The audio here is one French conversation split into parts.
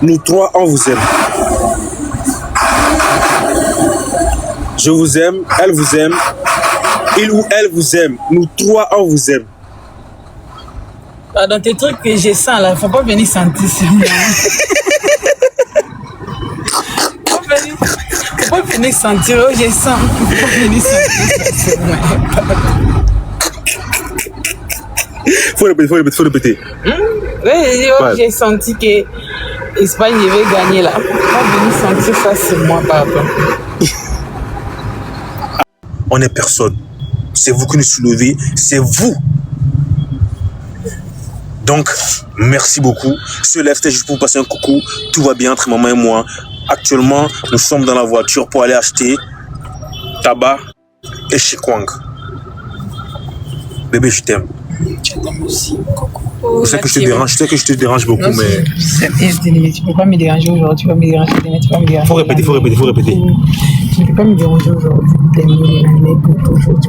Nous trois, on vous aime. Je vous aime, elle vous aime, il ou elle vous aime. Nous trois, on vous aime. Dans tes trucs que je sens là, faut pas venir sentir ça. Faut pas venir sentir, oh, je sens. Faut pas venir sentir ça. Faut répéter. Oui, j'ai senti que l'Espagne devait gagner là. Faut pas venir sentir ça sur moi, papa. On n'est personne. C'est vous qui nous soulevez, c'est vous. Donc, merci beaucoup. Ce live, c'était juste pour vous passer un coucou. Tout va bien entre maman et moi. Actuellement, nous sommes dans la voiture pour aller acheter tabac et chikwang. Bébé, je t'aime. Je t'aime aussi. Je sais que je te dérange beaucoup, non, mais... Tu peux pas me déranger aujourd'hui, tu peux pas me déranger demain, tu peux pas me déranger. Faut répéter. Tu ne peux pas me déranger aujourd'hui, tu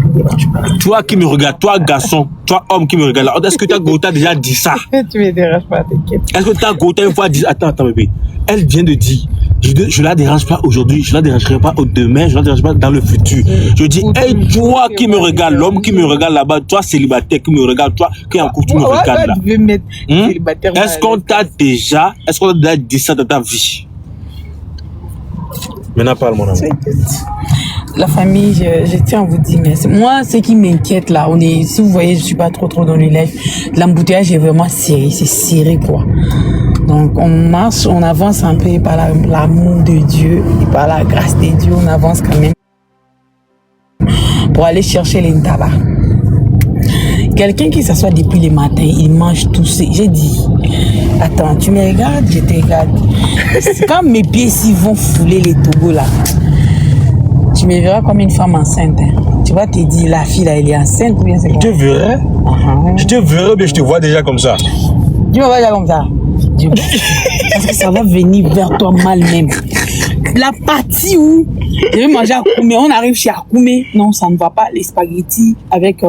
me déranges pas. Toi qui me regardes, toi garçon, toi homme qui me regarde, est-ce que Gota a déjà dit ça? Tu me déranges pas, t'inquiète. Est-ce que Gota une fois dit... Attends bébé, elle vient de dire, je la dérange pas aujourd'hui, je la dérangerai pas demain, je la dérange pas dans le futur. Je dis, hey, toi qui me regarde, l'homme qui me regarde là-bas, toi célibataire qui me regarde, toi qui est en couple, tu me regardes là. Est-ce qu'on t'a déjà dit ça dans ta vie? Maintenant, parle mon amour. La famille, je tiens à vous dire merci. Moi, ce qui m'inquiète là, si vous voyez, je suis pas trop dans les lives. L'embouteillage est vraiment serré, c'est serré quoi. Donc on marche, on avance un peu par l'amour de Dieu et par la grâce de Dieu, on avance quand même pour aller chercher les tabacs. Quelqu'un qui s'assoit depuis le matin, il mange tout ça. J'ai dit, attends, tu me regardes, je te regarde. Quand mes pieds s'y vont fouler les togos là, tu me verras comme une femme enceinte. Hein. Tu vas te dire, la fille là, elle est enceinte ou bien c'est quoi? Je te verrai. Je te verrai, mais je te vois déjà comme ça. Tu me vois déjà comme ça. Parce que ça va venir vers toi mal même. La partie où je vais manger à Koumé, on arrive chez Akoumé, non, ça ne va pas. Les spaghettis avec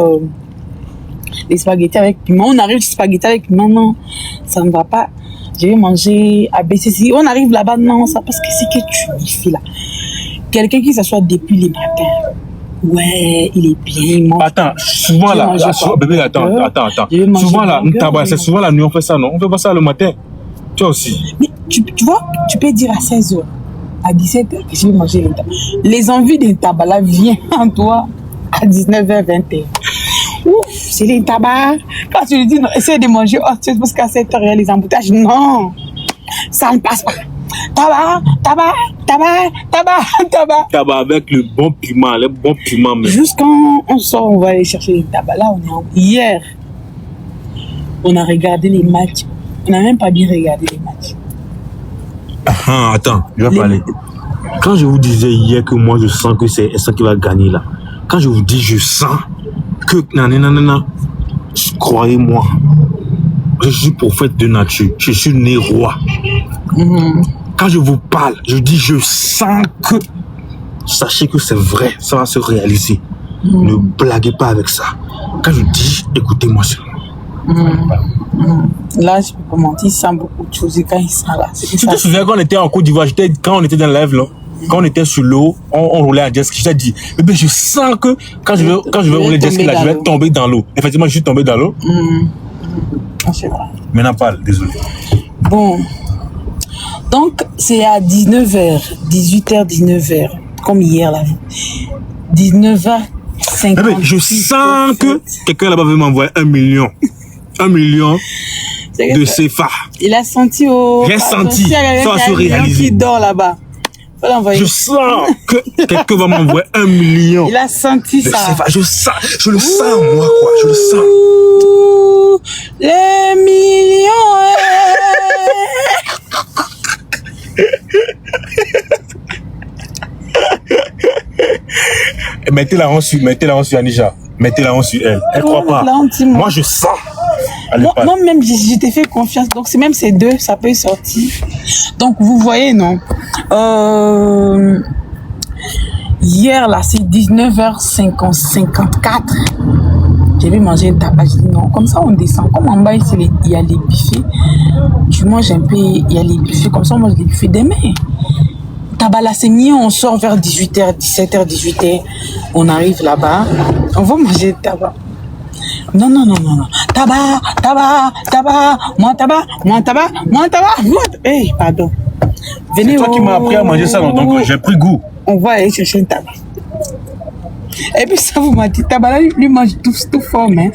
piment, on arrive chez spaghettis avec piment, non, ça ne va pas. Je vais manger à BCC, on arrive là-bas, non, ça parce que c'est que tu fais là. Quelqu'un qui s'assoit depuis le matin. Ouais, il est bien, il mange. Attends, souvent là, bébé, attends. Souvent là, c'est souvent la nuit, on fait ça, non? On fait pas ça le matin. Toi aussi. Mais tu vois, tu peux dire à 16h, à 17h que je vais manger les tabac. Les envies d'un tabac là viennent en toi à 19h, 20h. Ouf, c'est les tabacs. Quand tu lui dis, non, essaie de manger autre chose parce qu'à 7h, il y a les embouteillages. Non, ça ne passe pas. Tabac avec le bon piment même. Juste quand on sort, on va aller chercher les tabacs. Là, hier, on a regardé les matchs. On n'a même pas bien regardé les matchs. Attends, je vais parler. Quand je vous disais hier que moi je sens que c'est ça qui va gagner là. Quand je vous dis je sens que non, croyez-moi, je suis prophète de nature. Je suis né roi. Quand je vous parle, je dis je sens que, sachez que c'est vrai, ça va se réaliser. Ne blaguez pas avec ça. Quand je dis, écoutez-moi seulement. Là, je peux pas mentir, il sent beaucoup de choses quand il sent là. Tu te souviens quand on était en Côte d'Ivoire, quand on était dans le live là, quand on était sur l'eau, on roulait à jet ski, je t'ai dit, bébé, je sens que quand je vais rouler jet ski là, je vais tomber dans l'eau. Effectivement, je suis tombé dans l'eau. C'est vrai. Maintenant, parle, désolé. Bon. Donc, c'est à 19h, 18h, 19h, comme hier là. 19h50. Bébé, je sens que quelqu'un là-bas veut m'envoyer 1 million. 1 million de CFA. Il a senti au... J'ai senti, ça va se réaliser. Qui dort là-bas. Je sens que quelqu'un va m'envoyer 1 million. Il a senti ça. CFA. Je le sens moi quoi, je le sens. Les millions. Mettez-la en sur Anisha. Mettez-la en sur elle. Elle croit pas. Moi je sens. Moi-même, je t'ai fait confiance. Donc, c'est même ces deux, ça peut sortir. Donc, vous voyez, non? Hier, là, c'est 19h54. J'ai vu manger un tabac. Je dis non, comme ça on descend. Comme en bas, ici, il y a les buffets. Tu manges un peu, il y a les buffets. Comme ça, on mange les buffets demain. Tabac là, c'est mieux. On sort vers 18h, 17h, 18h. On arrive là-bas. On va manger le tabac. Non. Tabac. Moi, tabac. Hey, pardon. Venez. C'est toi qui m'as appris à manger ça, donc j'ai pris goût. On va aller chercher un tabac. Et puis ça vous m'a dit, tabac là, lui mange tout fort, hein.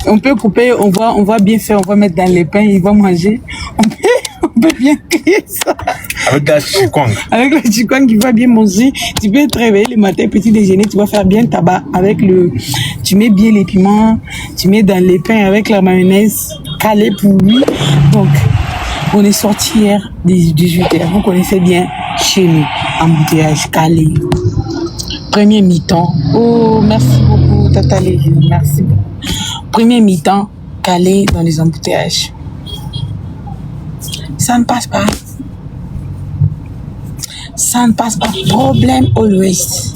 On peut couper, on va bien faire, on va mettre dans les pains, il va manger. On peut bien crier ça. Avec la chikwang. Avec la chikwang qui va bien manger. Tu peux te réveiller le matin, petit déjeuner, tu vas faire bien le tabac avec tu mets bien les piments, tu mets dans les pains avec la mayonnaise calée pour lui. Donc, on est sorti hier 18h. Vous connaissez bien chez nous, embouteillage calé. Premier mi-temps. Oh, merci beaucoup, Tata Lévi. Merci beaucoup. Premier mi-temps, calé dans les embouteillages. Ça ne passe pas. Ça ne passe pas. Problème always.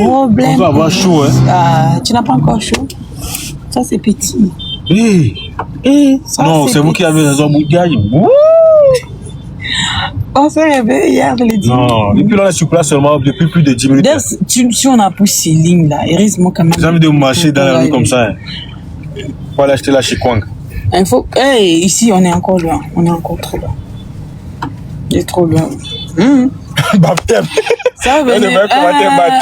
Problème. On va avoir chaud, hein. Ah, tu n'as pas encore chaud? Ça, c'est petit. Ça, non, c'est vous qui avez les embouteillages. On s'est réveillé hier, je l'ai dit. Non, depuis là, on est sur place seulement depuis plus de 10 minutes. Si on a poussé ces lignes là, heureusement quand même. J'ai envie de marcher dans la rue comme ça. Hein. Pour aller acheter la chikwang. Il faut. Hey, ici, on est encore loin. On est encore trop loin. Il est trop loin. Baptême. Ça veut dire.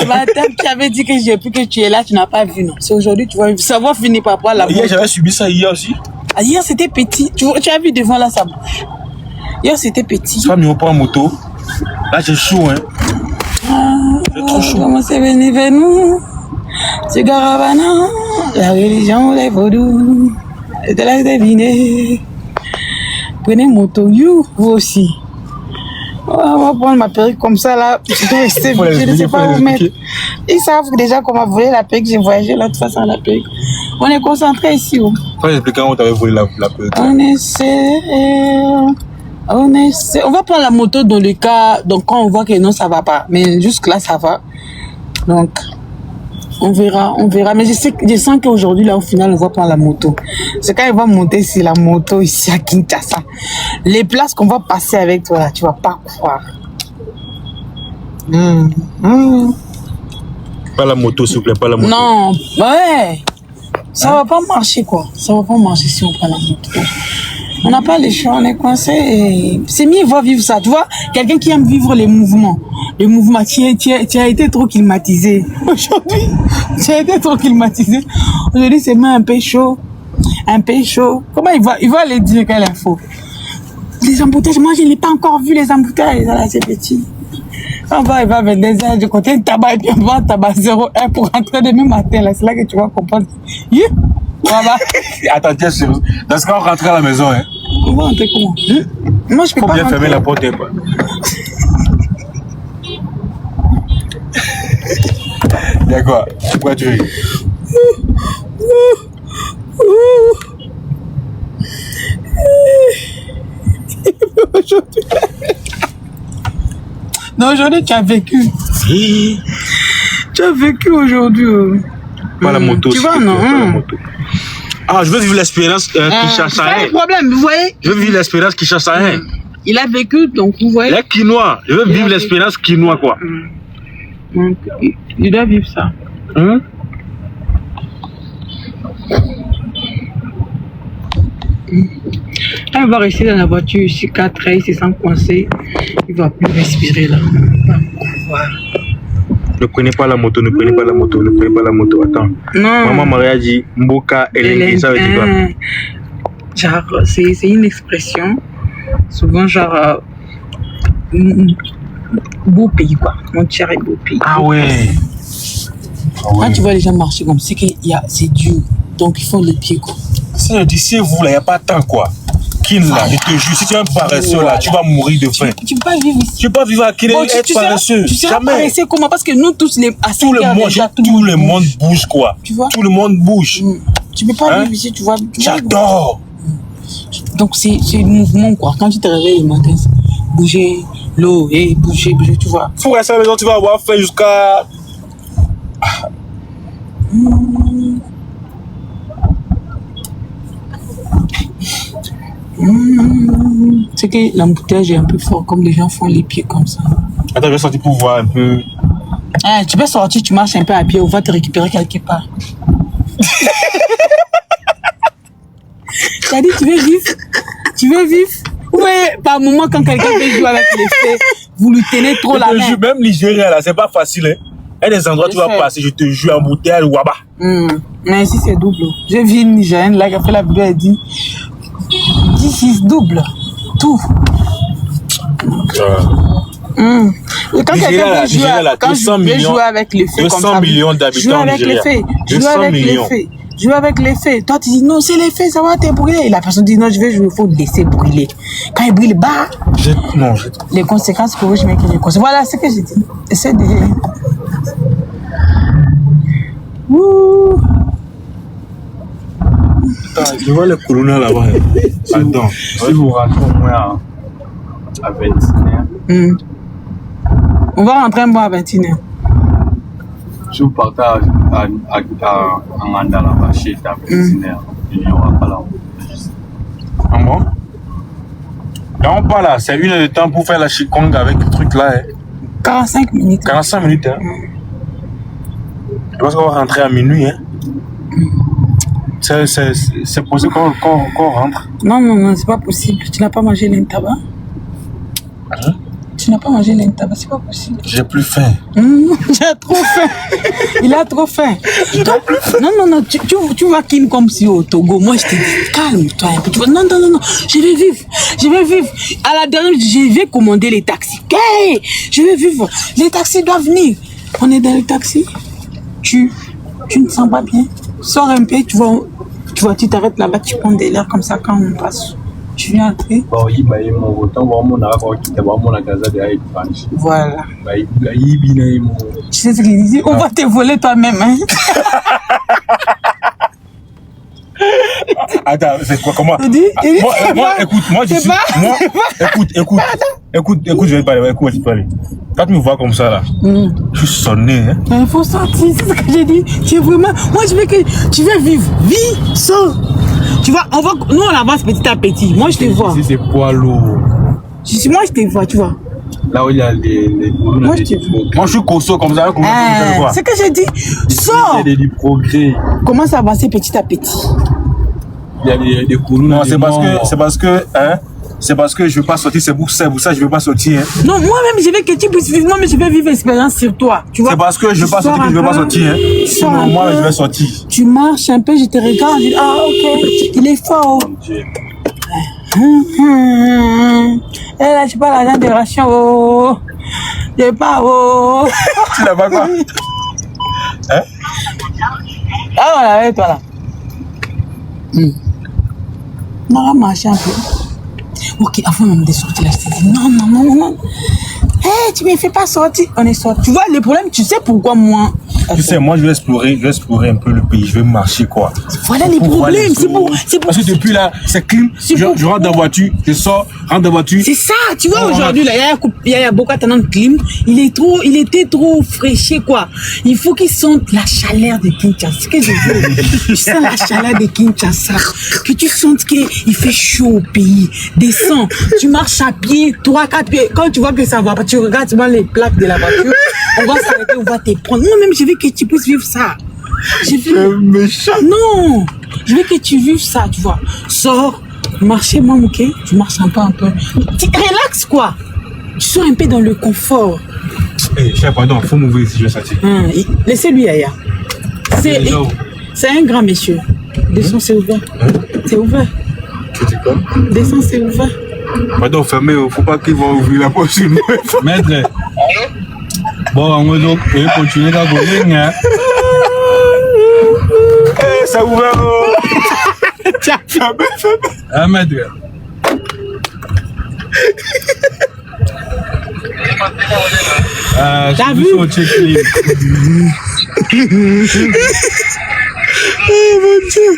Baptême, tu avais dit que depuis que tu es là, tu n'as pas vu, non. C'est aujourd'hui, tu vois. Ça va finir par voir la hier, j'avais subi ça hier aussi. Ah, hier, c'était petit. Tu as vu devant là, ça bouge. Hier, c'était petit. Tu vas me reprendre en moto. Là, j'ai chaud, hein. J'ai trop chaud. Comment c'est venu vers nous? C'est Garavana, la religion, les vaudous. Je te laisse deviner. Prenez moto, vous aussi. On va prendre ma perruque comme ça, là. Je ne sais pas où mettre. Ils savent déjà comment voler la perruque. J'ai voyagé l'autre fois sans la perruque. On est concentré ici. Faut expliquer comment tu avais volé la perruque. On va prendre la moto dans le cas, donc quand on voit que non, ça va pas. Mais jusque là, ça va. Donc, on verra. Mais je sens qu'aujourd'hui, là, au final, on va prendre la moto. C'est quand il va monter sur la moto ici à Kinshasa. Les places qu'on va passer avec toi, là, tu vas pas croire. Pas la moto, s'il vous plaît, pas la moto. Non, ouais. Ça va pas marcher, quoi. Ça va pas marcher si on prend la moto. On n'a pas les choix, on est coincé. C'est mieux, il va vivre ça. Tu vois, quelqu'un qui aime vivre les mouvements. Les mouvements, tu as été trop climatisé. Aujourd'hui, tu as été trop climatisé. Aujourd'hui, c'est même un peu chaud. Comment il va aller dire quelle info? Les embouteillages, moi, je n'ai pas encore vu les embouteillages. Là, c'est petit. Il va 22h du côté de tabac et puis on va tabac 01 pour rentrer demain matin. Là, c'est là que tu vas comprendre. Voilà. Attends, tiens, dans ce cas, on rentre à la maison, hein. On va rentrer comment? Moi, je peux pas. Faut bien rentrer. fermer la porte, hein, quoi. D'accord. Pourquoi tu ris? Non, aujourd'hui, tu as vécu. Tu as vécu aujourd'hui. Pas la moto. Tu vois, non? Pas la moto. Ah, je veux vivre l'expérience qui cherche à rien. Pas de problème, vous voyez. Je veux vivre l'expérience qui cherche à rien. Il a vécu, donc vous voyez. Les quinoa. Je veux vivre l'expérience quinoa, quoi. Donc, il doit vivre ça. Quand il va rester dans la voiture, sur 4 heures, il se sent coincé. Il ne va plus respirer là. Ne prenez pas la moto, ne prenez pas la moto, ne prenez pas la moto. Attends. Non. Maman Maria dit Mboka Elengi, ça veut dire quoi? Genre, c'est une expression. Souvent, genre, beau pays, quoi. Mon cher est beau pays. Ah ouais. Quand tu vois les gens marcher comme ça, c'est dur. Donc, ils font les pieds, quoi. D'ici vous, là, il n'y a pas de temps, quoi. Kin, là, je te jure, si tu es un paresseux, là, tu vas mourir de faim. Tu peux pas vivre ici. Tu peux pas vivre à Kin et être paresseux. Tu seras paresseux comment? Parce que nous tous, tout le monde bouge, quoi. Tu vois? Tout le monde bouge. Tu peux pas vivre ici, tu vois. J'adore. Donc, c'est le mouvement, quoi. Quand tu te réveilles le matin, bouger, l'eau, et bouger, tu vois. Faut rester à la maison, tu vas avoir faim jusqu'à... C'est que l'embouteillage est un peu fort, comme les gens font les pieds comme ça. Attends, je vais sortir pour voir un peu. Ah, tu peux sortir, tu marches un peu à pied, on va te récupérer quelque part. T'as dit, tu veux vivre? Tu veux vivre? Ouais, par moment, quand quelqu'un veut jouer avec les faits, vous lui tenez trop la main. Même Nigeria, là, c'est pas facile. Hein. Il y a des endroits où tu vas passer, je te jure, en bouteille, Waba. Mais ici, c'est double. J'ai vu une Nigérienne là qui a fait la vidéo, elle dit, this is double. Tout. Et quand quelqu'un veut jouer avec les faits, 200 millions d'habitants au Nigeria. Jouer avec les faits. Toi, tu dis non, c'est les faits, ça va te brûler. Et la personne dit non, je vais jouer, il faut le laisser brûler. Quand il brûle, bah. Les conséquences pour vous, je mets que les conséquences. Voilà ce que j'ai dit. Essaie de. Ouh. Attends, je vois le corona là-bas. Attends, si vous rentrez au moins à 21h. On va rentrer un mois à 21h. Si vous partez en Mandala, là-bas, chez ta 21h, il n'y aura pas là. Ah bon? Là, on parle là, c'est 1 heure de temps pour faire la Qigong avec le truc là. Hein. 45 minutes. 45 minutes, hein? Je pense qu'on va rentrer à minuit, hein? C'est possible qu'on rentre? Non, c'est pas possible. Tu n'as pas mangé l'intaba? Hein? Tu n'as pas mangé l'intaba, c'est pas possible. J'ai plus faim. J'ai trop faim. Il a trop faim. Non. Tu vois Kim comme si au Togo. Moi, je te dis, calme-toi un peu. Tu vois, non. Je vais vivre. À la dernière, je vais commander les taxis. Hey, je vais vivre. Les taxis doivent venir. On est dans le taxi. Tu ne sens pas bien. Sors un peu, tu t'arrêtes là-bas, tu prends des airs comme ça quand on passe. Tu viens entrer. Voilà. Tu sais ce qu'il dit? On va te voler toi-même. Hein? Attends, c'est quoi? Comment? Écoute, je vais te parler. Quand tu me vois comme ça, là, je suis sonné. Hein? Il faut sortir, c'est ce que j'ai dit. Tu es vraiment. Moi, je veux que tu veux vivre. Vis, sors. Tu vois, nous, on avance petit à petit. Moi, je te vois. Si c'est poids lourd. Moi, je te vois, tu vois. Là où il y a les moi, je suis costaud comme ça. C'est que j'ai dit. Sors. Il y a des progrès. Commence à avancer petit à petit. Il y a des colonnes. Non, c'est parce que je veux pas sortir, c'est pour ça que je veux pas sortir. Hein. Non, moi-même, je veux que tu puisses vivre, moi, mais je vais vivre l'expérience sur toi. Tu vois? C'est parce que je veux pas sortir que je veux pas sortir. Hein. Sinon, moi, je vais sortir. Tu marches un peu, je te regarde, je dis, ah, ok, il est fort. Et là, je parle à la de ration, oh. Je pas, oh. Tu n'as pas quoi? Hein? Ah, voilà, avec toi là. On va marcher un peu. Ok, avant même de sortir là, je te dis non. Hey, tu me fais pas sortir. On est sorti. Tu vois, les problèmes, tu sais pourquoi moi. Tu sais, moi je vais explorer un peu le pays, je vais marcher quoi. Voilà les problèmes, c'est pour. Parce que depuis là, c'est clean. Je rentre dans la voiture, je sors, rentre dans la voiture. C'est ça, tu vois, aujourd'hui là, il y a beaucoup de clim. Il était trop fraîché quoi. Il faut qu'il sente la chaleur de Kinshasa. Ce que je veux, tu sens la chaleur de Kinshasa. Que tu sentes qu'il fait chaud au pays. Descends, tu marches à pied, 3-4 pieds. Quand tu vois que ça va pas, tu regardes, tu vois les plaques de la voiture. On va s'arrêter, on va te prendre. Moi-même, je veux que tu puisses vivre ça. Méchant. Non, je veux que tu vives ça, tu vois. Sors, marchez, moi, ok? Tu marches un peu. Relax, quoi. Tu sois un peu dans le confort. Cher, pardon, faut m'ouvrir si je veux sortir. Laissez-lui, Aya. C'est un grand monsieur. Descends, c'est ouvert. C'est ouvert. Tu dis quoi? Descends, c'est ouvert. Pardon, fermez, faut pas qu'ils vont ouvrir la porte sur nous. Maître. Bon, on va continuer à voler, hein. Ça ouvert. Tiens, Ah, maître. T'as vu? Au check-in. Oh mon Dieu.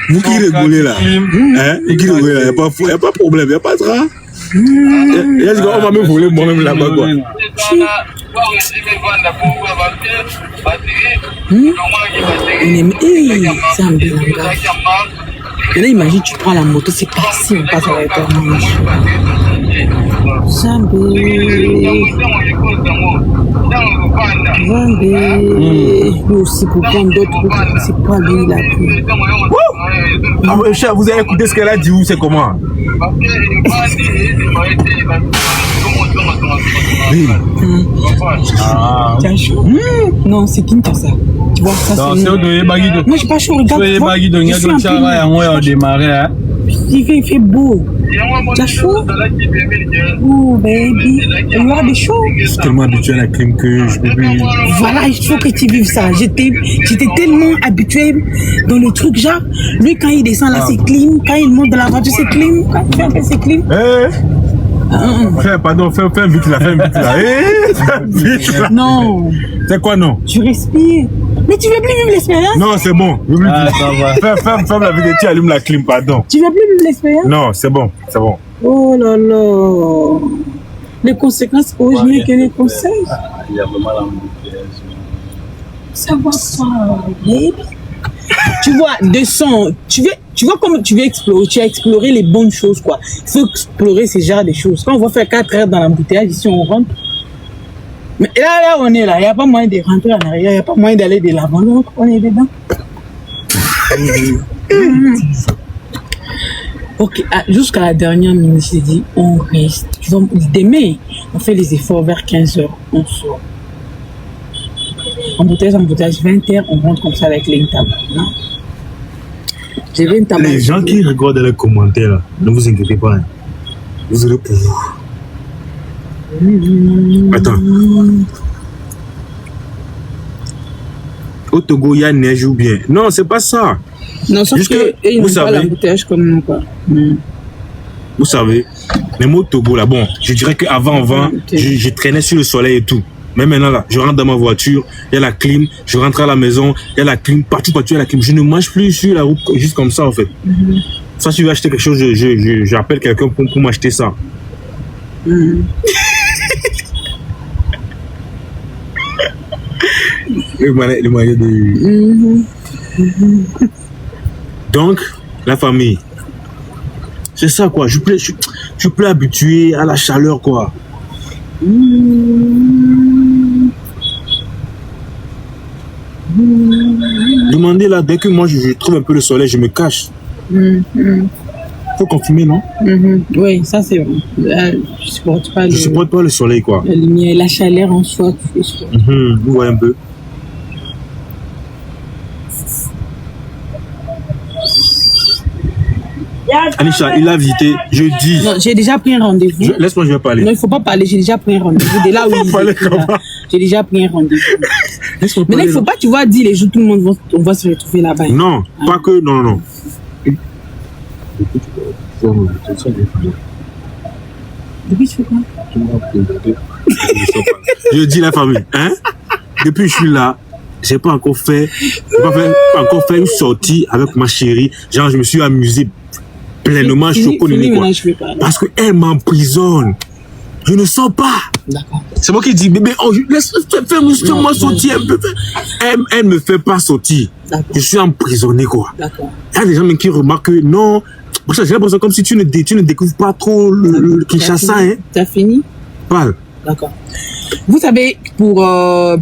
Vous qui rigolez là, hein? Vous qui rigolez là, il n'y a pas de problème, il n'y a pas de drap. On va me voler moi-même là-bas quoi. C'est un bel langage. Et là, imagine, tu prends la moto, c'est passé, on passe à la manche. Lui aussi, pour prendre d'autres routes, c'est pas lui, il a pris. Ah, ouais, chat, vous avez écouté ce qu'elle a dit ou c'est comment? Oui. T'as chaud? Non, c'est qui ça? Tu vois, ça Non, c'est c'est moi. Moi, j'ai pas chaud, regarde. Il fait beau. T'as chaud? Oh, baby. Il y aura des choses. Je suis tellement habitué à la clim que je peux plus. Voilà, il faut que tu vives ça. J'étais tellement habitué dans le truc, genre, lui, quand il descend là, c'est clim. Quand il monte dans la voiture, c'est clim. Quand il fait un peu, c'est clim. Pardon, fais vite là, fais vite là. Non. C'est quoi, non? Tu respires. Mais tu veux plus vivre l'expérience? Non, c'est bon. Ferme la vidéo, tu allumes la clim, pardon. Tu veux plus vivre l'expérience? Non, c'est bon, c'est bon. Oh là là. Les conséquences originales que les conseils. Il y a vraiment l'embouteillage. Ça va pas, baby. Tu vois, descends. Tu vois comme tu veux explorer. Tu as exploré les bonnes choses, quoi. Il faut explorer ce genre de choses. Quand on va faire 4 heures dans l'embouteillage, ici, on rentre. Mais là, on est là. Il n'y a pas moyen de rentrer en arrière. Il n'y a pas moyen d'aller de l'avant. Donc, on est dedans. Ok, jusqu'à la dernière minute, j'ai dit, on reste. Demain, on fait les efforts vers 15 heures. On sort. Embouteillage, 20 heures, on rentre comme ça avec les tables. J'ai vu une table. Les gens qui regardent les commentaires, là, ne vous inquiétez pas. Hein. Vous aurez pour vous. Attends. Au Togo, il y a neige ou bien? Non, c'est pas ça. Non, sauf juste que ils n'ont pas l'embouteillage comme nous, quoi. Vous savez, même au Togo, là, bon, je dirais qu'avant, je traînais sur le soleil et tout. Mais maintenant, là, je rentre dans ma voiture, il y a la clim, je rentre à la maison, il y a la clim, partout, il y a la clim. Je ne mange plus sur la route, juste comme ça, en fait. Ça, si tu veux acheter quelque chose, j'appelle quelqu'un pour m'acheter ça. Le moyen de... Donc, la famille, c'est ça, quoi. Je suis plus habitué à la chaleur, quoi. Demandez là, dès que moi je trouve un peu le soleil, je me cache. Faut confirmer, non? Oui, ça c'est vrai. Je supporte pas supporte pas le soleil, quoi. La lumière, la chaleur en soi, tu fais ça. Vous voyez un peu. Anisha, il a visité jeudi. Non, j'ai déjà pris un rendez-vous. Laisse-moi, je vais parler. Non, il ne faut pas parler, j'ai déjà pris un rendez-vous. De là où j'ai déjà pris un rendez-vous. Mais là, il ne faut pas, tu vois, dire les jours, tout le monde va se retrouver là-bas. Non, pas que, non. Depuis, tu fais quoi? Je dis la famille, hein? Depuis que je suis là, j'ai pas encore fait une sortie avec ma chérie. Genre, je me suis amusé pleinement, parce qu'elle m'emprisonne. Je ne sors pas. D'accord. C'est moi qui dis, bébé, fais-moi sortir un peu. Elle me fait pas sortir. Je suis emprisonné, quoi. D'accord. Il y a des gens qui remarquent que non. J'ai l'impression comme si tu ne découvres pas trop le Kinshasa. Hein. T'as fini? Parle. D'accord. Vous savez, pour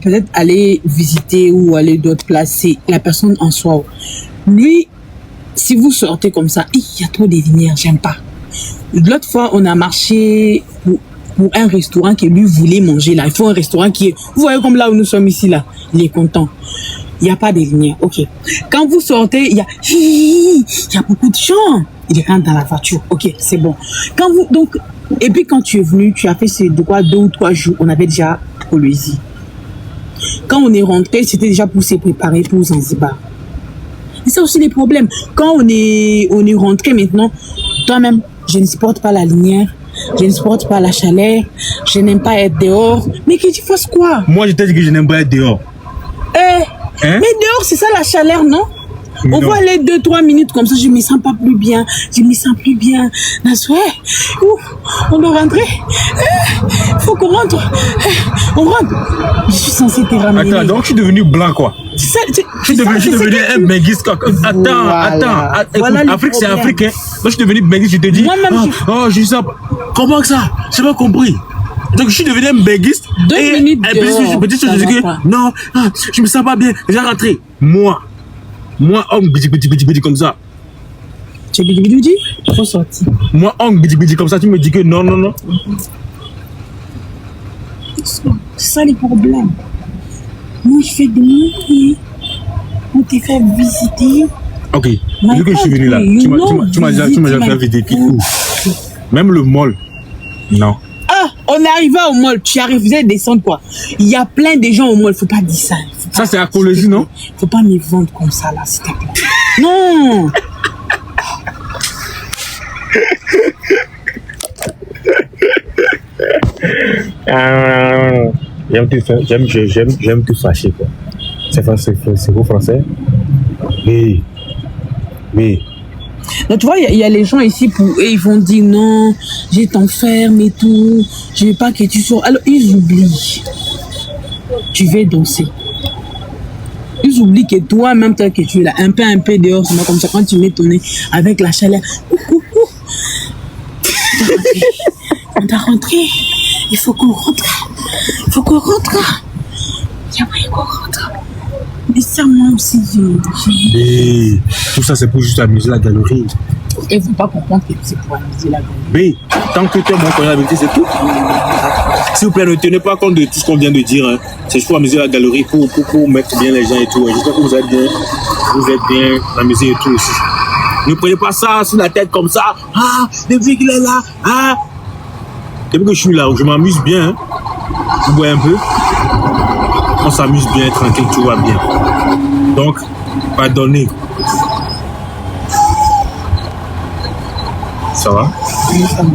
peut-être aller visiter ou aller d'autres places, c'est la personne en soi. Lui, si vous sortez comme ça, il y a trop de lumière, j'aime pas. L'autre fois, on a marché pour un restaurant que lui voulait manger là. Il faut un restaurant qui est... Vous voyez comme là où nous sommes ici là. Il est content. Il n'y a pas de lumière. Ok. Quand vous sortez, il y a beaucoup de gens. Il rentre dans la voiture. Ok, c'est bon. Quand vous... Donc... Et puis quand tu es venu, tu as fait ces 2 ou 3 jours, on avait déjà Kolwezi. Quand on est rentré, c'était déjà pour se préparer pour Zanzibar. Et c'est aussi des problèmes. Quand on est rentré maintenant, toi-même, je ne supporte pas la lumière, je ne supporte pas la chaleur, je n'aime pas être dehors. Mais que tu fasses quoi? Moi, je t'ai dit que je n'aime pas être dehors. Mais dehors, c'est ça la chaleur, non? On va aller 2-3 minutes comme ça, je me sens pas plus bien. Nasoué, on doit rentrer. Faut qu'on rentre. On rentre. Je suis censée te ramener. Attends, donc je suis devenu blanc quoi. C'est ça, Je suis devenu un benguiste. Attends. Voilà Écoute, Afrique c'est africain. Moi je suis devenu benguiste, je te dis. Moi-même, je dis ça. Comment que ça? J'ai pas compris. Donc je suis devenu un benguiste. 2 minutes Et puis je dis que non, je me sens pas bien. J'ai rentré. Moi, homme bidi comme ça. Tu es bidi, faut sortir. Moi, homme bidi comme ça, tu me dis que non. C'est ça les problèmes. Moi, je fais des mots. On te fait visiter. Ok, vu que je suis venu là, tu m'as déjà fait visiter où? Même le mall. Non. Ah, on est arrivé au mall. Tu arrives, vous allez descendre quoi? Il y a plein de gens au mall. Faut pas dire ça. Ça, c'est à Colosie, non? Faut pas me vendre comme ça là, s'il te plaît. Non. J'aime te fâcher quoi. C'est beau français. Oui. Donc tu vois, il y a les gens ici pour eux, ils vont dire non, je t'enferme et tout, je veux pas que tu sois. Alors ils oublient. Tu veux danser. Ils oublient que toi-même, toi que tu es là, un peu dehors, c'est comme ça, quand tu mets ton nez avec la chaleur. On doit rentrer. Il faut qu'on rentre. J'aimerais qu'on rentre. Mais ça, moi aussi, Et tout ça, c'est pour juste amuser la galerie. Et vous ne pas comprendre que c'est pour amuser la galerie. Mais tant que tu es mon connaît la vérité, c'est tout. S'il vous plaît, ne tenez pas compte de tout ce qu'on vient de dire. Hein. C'est juste pour amuser la galerie, pour mettre bien les gens et tout. J'espère que vous êtes bien amusés et tout aussi. Ne prenez pas ça sur la tête comme ça. Ah, depuis qu'il est là. Ah. Depuis que je suis là, je m'amuse bien. Hein. Vous voyez un peu. On s'amuse bien, tranquille, tout va bien. Donc, pardonnez. Ça va? Oui, ça va.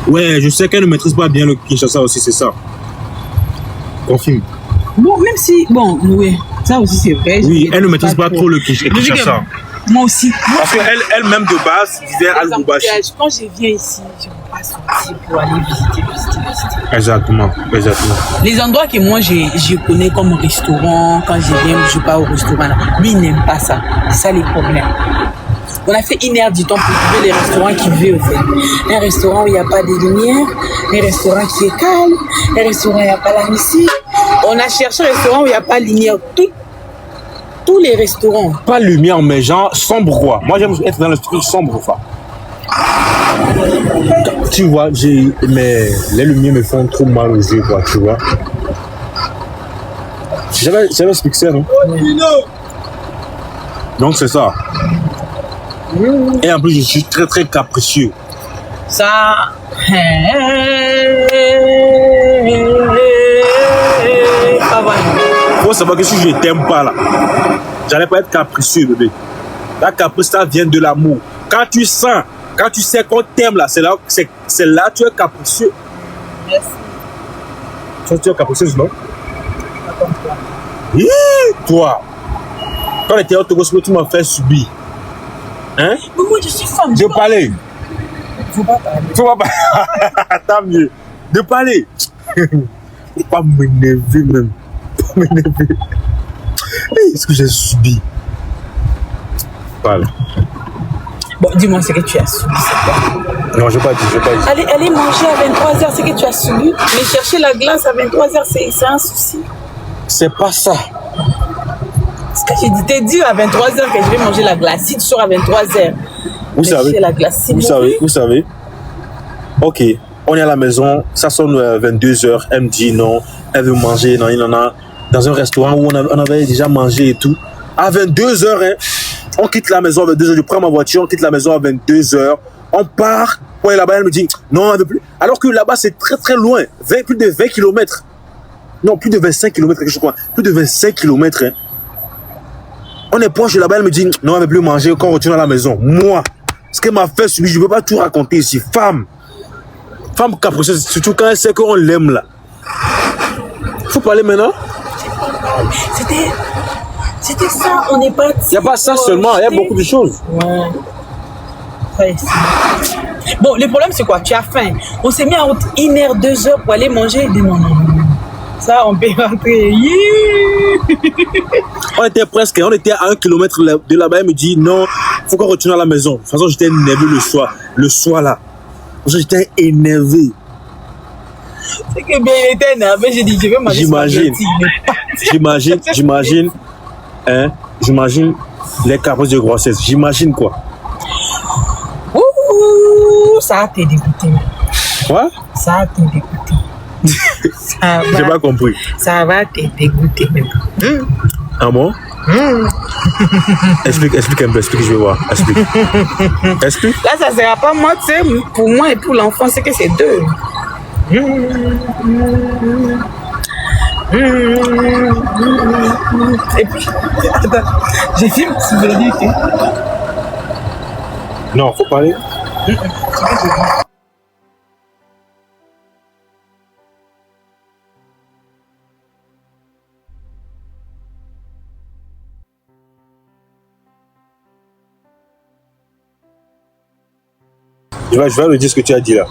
Ouais, je sais qu'elle ne maîtrise pas bien le Kinshasa aussi, c'est ça. Confirme. Bon, même si, bon, oui, ça aussi c'est vrai. Oui, elle ne maîtrise pas trop le Kinshasa. Moi aussi. Parce qu'elle-même de base disait Al-Goubachi. Quand je viens ici, je ne peux pas sortir pour aller visiter. Exactement. Les endroits que moi je connais comme restaurant, quand je viens, je pars au restaurant. Lui, il n'aime pas ça. C'est ça les problèmes. On a fait 1 heure du temps pour trouver les restaurants qu'il veut, en fait. Un restaurant où il n'y a pas de lumière, un restaurant qui est calme, un restaurant où il n'y a pas la musique. On a cherché un restaurant où il n'y a pas de lumière. Tous les restaurants. Pas lumière, mais genre sombre quoi. Moi, j'aime être dans le truc sombre quoi. Tu vois, mais les lumières me font trop mal aux yeux quoi, tu vois. J'avais expliqué ça, non? Donc c'est ça. Et en plus, je suis très très capricieux. Ça. Faut savoir que si je t'aime pas là, j'allais pas être capricieux, bébé. La caprice, ça vient de l'amour. Quand tu sais qu'on t'aime là, c'est là que tu es capricieux. Merci. Toi, tu es capricieuse, non? Oui, toi. Quand j'étais au Togo, tu m'as fait subir. Hein? Mais moi, je suis femme. De parler. Faut pas parler. Faut pas parler. Tant mieux. De parler. Faut pas m'énerver même. Pas m'énerver. Est-ce que j'ai subi? Parle. Bon, dis-moi ce que tu as subi, c'est quoi? Non, je vais pas dire. Aller manger à 23h, ce que tu as subi. Mais chercher la glace à 23h, c'est un souci. C'est pas ça. Parce que je t'ai dit à 23h que je vais manger la glace. Si tu sors à 23h, vous savez. La glace, vous savez. Ok, on est à la maison, ça sonne 22h, elle me dit non, elle veut manger, non, dans un restaurant où on avait déjà mangé et tout. À 22h, hein, on quitte la maison à 22h, je prends ma voiture, on quitte la maison à 22h, on part, pour aller là-bas, elle me dit non, elle veut plus. Alors que là-bas, c'est très très loin, plus de 20 km. Non, plus de 25 km, quelque chose comme ça. Plus de 25 km. Hein. On est proche de là-bas, elle me dit non, elle ne veut plus manger, qu'on retourne à la maison. Moi, Ce qu'elle m'a fait subir, je ne peux pas tout raconter ici. Femme capricieuse, surtout quand elle sait qu'on l'aime là. Faut parler maintenant. C'était ça, on n'est pas... Il n'y a pas ça seulement, il y a beaucoup de choses. Ouais. Ouais, bon, le problème c'est quoi? Tu as faim. On s'est mis en route 1 heure, 2 heures pour aller manger. Non. Ça, on peut rentrer. On était à 1 kilomètre de là-bas. Elle me dit non, il faut qu'on retourne à la maison. De toute façon, j'étais énervé le soir là. J'étais énervé. C'est que bien, il était énervé. J'ai dit, je vais manger. J'imagine les caprices de grossesse. J'imagine quoi. Ouh, ça a été dégoûté. Quoi? Ça a été dégoûté. J'ai pas compris. Ça va te dégoûter même. Ah bon? Explique un peu, explique, je vais voir. Explique. Là, ça sera pas moi, tu sais, pour moi et pour l'enfant, c'est que c'est deux. Et puis, attends, j'ai fait une petite vérité. Non, faut parler. Je vais lui dire ce que tu as dit là.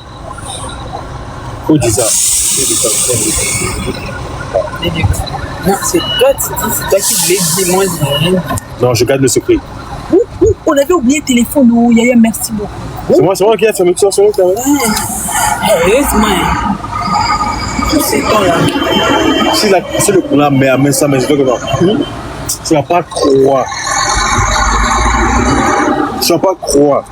Faut dire ça. Non, c'est toi qui voulais dire, moi, j'ai rien. Non, je garde le secret. On avait oublié le téléphone, oh, Yaya, merci beaucoup. C'est moi qui ai fermé tout ça, c'est moi qui ai fermé. Heureusement. C'est toi là. Si le courant met à main ça, mais je dois que non. Tu vas pas croire. Tu vas pas croire.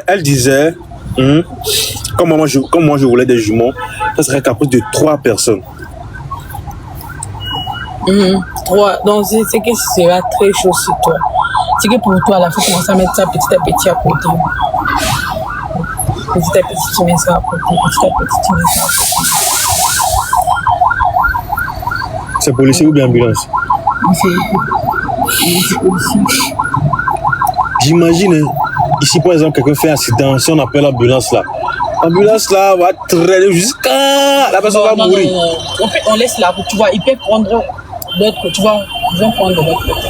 Elle disait, comme moi je voulais des jumeaux, ça serait capable de 3 personnes. 3. Donc, c'est que ce sera très chaud sur toi. C'est que pour toi, il faut commencer à mettre ça petit à petit à côté. Petit à petit, tu mets ça à côté. Petit à petit, tu mets ça à côté. C'est policier ou bien ambulance? C'est policier. J'imagine, ici par exemple, quelqu'un fait un accident, si on appelle l'ambulance là, l'ambulance là va traîner jusqu'à la personne va mourir. Non. En fait, on laisse la route, tu vois, il peut prendre l'autre côté, tu vois, ils vont prendre de l'autre côté.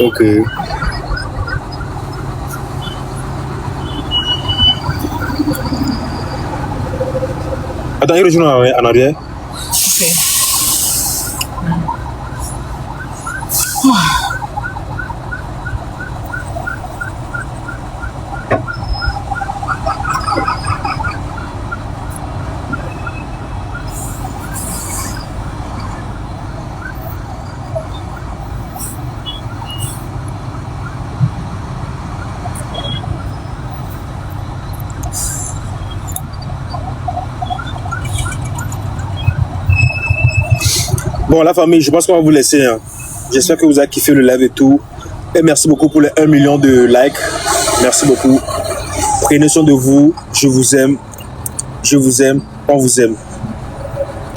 Ok. Attends, il retourne en arrière. Ok. Bon, la famille, je pense qu'on va vous laisser. Hein. J'espère que vous avez kiffé le live et tout. Et merci beaucoup pour les 1 million de likes. Merci beaucoup. Prenez soin de vous. Je vous aime. Je vous aime. On vous aime.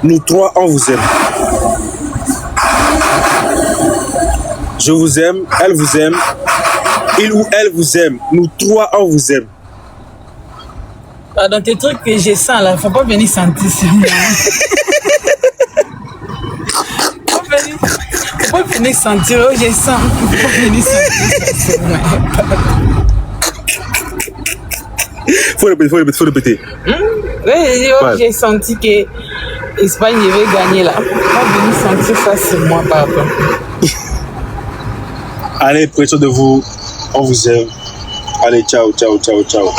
Nous 3, on vous aime. Je vous aime. Elle vous aime. Il ou elle vous aime. Nous 3, on vous aime. Dans tes trucs que je sens là, faut pas venir sentir ça. Faut pas venir sentir, oh, je sens. Faut pas venir sentir ça. Faut répéter. Oui, j'ai senti que l'Espagne devait gagner là. Faut pas venir sentir ça sur moi, pardon. Allez, prenez soin de vous. On vous aime. Allez, ciao, ciao, ciao, ciao.